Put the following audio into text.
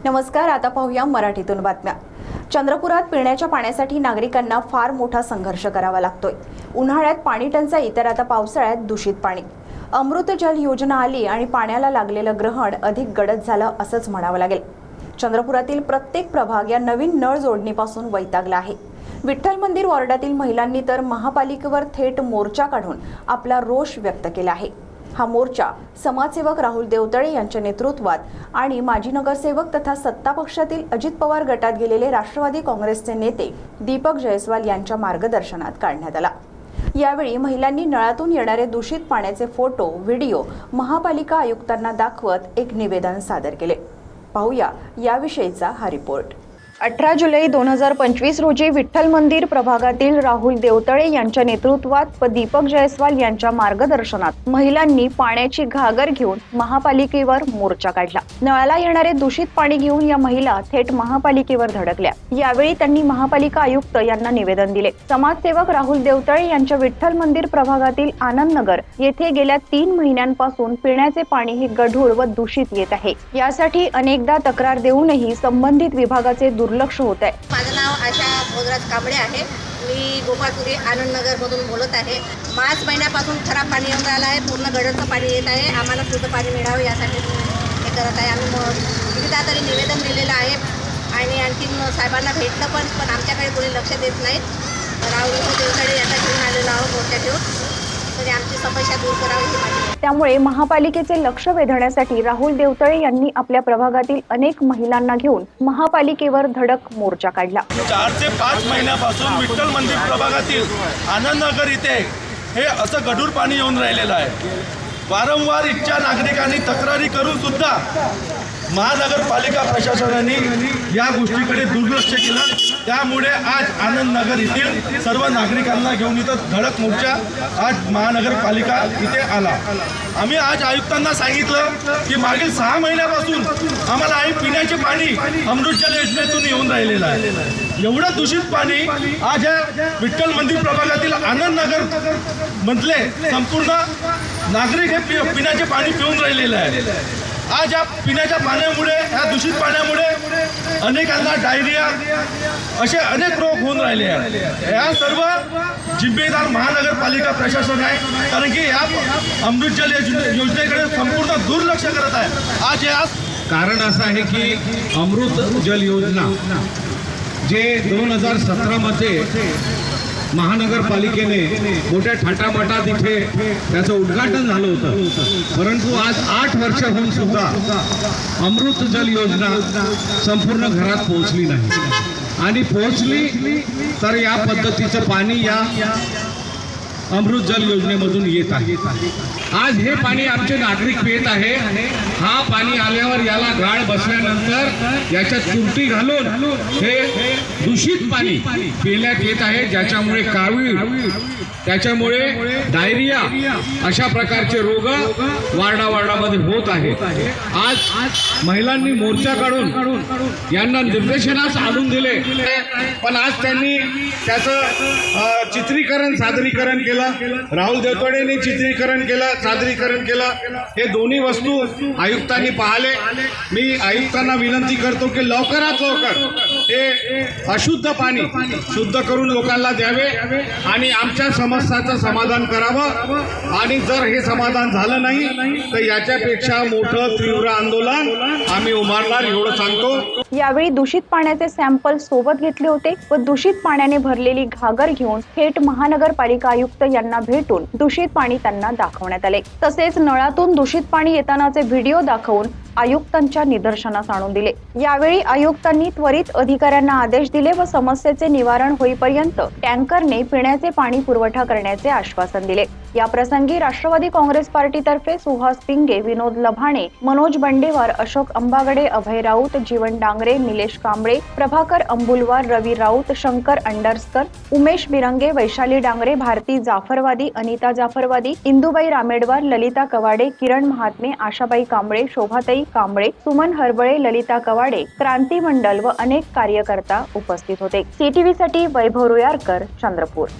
नमस्कार, आता पाहूया मराठीतून बातम्या। चंद्रपुरात पिण्याच्या पाण्यासाठी नागरिकांना फार मोठा संघर्ष करावा लागतोय। उन्हाळ्यात पाणी टंचाई तर आता पावसाळ्यात दूषित पाणी। अमृत जल योजना आली आणि पाण्याला लागलेलं ग्रहण अधिक गडद झालं असंच म्हणावं लागेल। चंद्रपुरातील प्रत्येक प्रभाग या नवीन नळ जोडणीपासून वैतागला आहे। विठ्ठल मंदिर वॉर्डातील महिलांनी तर महापालिकेवर थेट मोर्चा काढून आपला रोष व्यक्त केला आहे। हा मोर्चा समाजसेवक राहुल देवतळे यांच्या नेतृत्वात आणि माजी नगरसेवक तथा सत्ता पक्षातील अजित पवार गटात गेलेले राष्ट्रवादी काँग्रेसचे नेते दीपक जयस्वाल यांच्या मार्गदर्शनात काढण्यात आला। यावेळी महिलांनी नळातून येणारे दूषित पाण्याचे फोटो, व्हिडिओ महापालिका आयुक्तांना दाखवत एक निवेदन सादर केले। पाहूया याविषयीचा हा रिपोर्ट। 18 जुलै 2025 रोजी विठ्ठल मंदिर प्रभागातील राहुल देवतळे यांच्या नेतृत्वात व दीपक जयस्वाल यांच्या मार्गदर्शनात महिलांनी पाण्याची घागर घेऊन महापालिकेवर मोर्चा काढला। नळाला येणारे दूषित पाणी घेऊन या महिला थेट महापालिकेवर धडकल्या। यावेळी त्यांनी महापालिका आयुक्त यांना निवेदन दिले। समाजसेवक राहुल देवतळे यांच्या विठ्ठल मंदिर प्रभागातील आनंद नगर येथे गेल्या 3 महिन्यांपासून पिण्याचे पाणी हे गढूळ व दूषित येत आहे। यासाठी अनेकदा तक्रार देऊनही संबंधित विभागाचे दुर्लक्ष होत आहे। माझं नाव आशा भोजराज कांबळे आहे। मी गोपाळपुरी आनंद नगर मधून बोलत आहे। मार्च महिन्यापासून खराब पाणी येऊन राहिलं आहे, पूर्ण गडरचं पाणी येत आहे। आम्हाला शुद्ध पाणी मिळावं यासाठी हे करत आहे। आम्ही विविध तरी निवेदन दिलेलं आहे आणि आणखीन साहेबांना भेटलं पण आमच्याकडे कोणी लक्ष देत नाही। राहुल देवतळे यांना घेऊन आलेलो आहोत मोर्चा घेऊन, तरी आमची समस्या दूर करावी ही माझी। त्यामुळे महापालिकेचे लक्ष वेधण्यासाठी राहुल देवतळे यांनी आपल्या प्रभागातील अनेक महिलांना घेऊन महापालिकेवर धडक मोर्चा काढला। 4 ते 5 महिन्यापासून विठ्ठल मंदिर प्रभागातील आनंद नगर इथे हे असं गढूळ पाणी येऊन राहिलेलं आहे। वारंवार इच्छा नागरिकांनी तक्रारी करून सुद्धा महानगरपालिका प्रशासनाने या गोष्टीकडे दुर्लक्ष केलं। त्यामुळे आज आनंद नगर येथील सर्व नागरिकांना घेऊन इथं धडक मोर्चा आज महानगरपालिका इथे आला। आम्ही आज आयुक्तांना सांगितलं की मागील 6 महिन्यापासून आम्हाला पिण्याचे पाणी अमृत जल योजनेतून येऊन राहिलेलं आहे। एवढं दूषित पाणी आज विठ्ठल मंदिर प्रभागातील आनंद नगर मधले संपूर्ण नागरिक हे पिण्याचे पाणी पिऊन राहिलेलं आहे। आज या पिण्याच्या पाण्यामुळे, या दूषित पाण्यामुळे अनेकांना डायरिया असे अनेक रोग होऊन राहिले आहेत। या सर्व जिम्मेदार महानगरपालिका प्रशासन आहे, कारण की या अमृत जल योजनेकडे संपूर्ण दुर्लक्ष करत आहे। आज या कारण असं आहे की अमृत जल योजना जे 2017 मध्ये महानगरपालिकेने मोठ्या थाटामाटात इथे त्याचं उद्घाटन झालं होतं, परंतु आज 8 वर्ष होऊन सुद्धा अमृत जल योजना संपूर्ण घरात पोहोचली नाही। आणि पोहोचली तर या पद्धतीचं पाणी या अमृत जल योजनेमधून येत आहे। आज हे पाणी आमचे नागरिक पित आहे। हा पाणी आल्यावर याला गाळ बसल्यानंतर याच्यात तुरटी घालून हे दूषित पाणी पिण्यात येत आहे, ज्याच्यामुळे कावीळ, त्याच्यामुळे डायरिया अशा प्रकारचे रोग वार्डामध्ये होत आहेत। आज महिलांनी मोर्चा काढून यांना निर्देशनास आणून दिले, पण आज त्यांनी त्याचं चित्रीकरण, सादरीकरण केलं। राहुल देवतळेंनी चित्रीकरण केलं, सादरीकरण केलं। हे दोन्ही वस्तू आयुक्तांनी पाहिले। मी आयुक्तांना विनंती करतो की लवकरात लवकर हे अशुद्ध पाणी शुद्ध करून लोकांना द्यावे आणि आमच्या समस्याचं समाधान करावं। आणि जर हे समाधान झालं नाही तर याच्यापेक्षा मोठं तीव्र आंदोलन आम्ही उभारणार, एवढं सांगतो। यावेळी दूषित पाण्याचे सॅम्पल सोबत घेतले होते व दूषित पाण्याने भरलेली घागर घेऊन थेट महानगरपालिका आयुक्त यांना भेटून दूषित पाणी त्यांना दाखवण्यात आले। तसेच नळातून दूषित पाणी येतानाचे व्हिडिओ दाखवून आयुक्तांच्या निदर्शनास आणून दिले। यावेळी आयुक्तांनी त्वरित अधिकाऱ्यांना आदेश दिले व समस्येचे निवारण होईपर्यंत टँकरने पिण्याचे पाणी पुरवठा करण्याचे आश्वासन दिले। या प्रसंगी राष्ट्रवादी काँग्रेस पार्टीतर्फे सुहास पिंगे, विनोद लभाणे, मनोज बंडेवार, अशोक अंबागडे, अभय राऊत, जीवन डांगरे, निलेश कांबळे, प्रभाकर अंबुलवार, रवी राऊत, शंकर अंडरस्कर, उमेश बिरंगे, वैशाली डांगरे, भारती जाफरवादी, अनिता जाफरवादी, इंदुबाई रामेडवार, ललिता कवाडे, किरण महात्मे, आशाबाई कांबळे, शोभाताई कांबळे, सुमन हरबळे, ललिता कवाडे, क्रांती मंडल व अनेक कार्यकर्ता उपस्थित होते। CTV साठी वैभव रुयारकर, चंद्रपूर।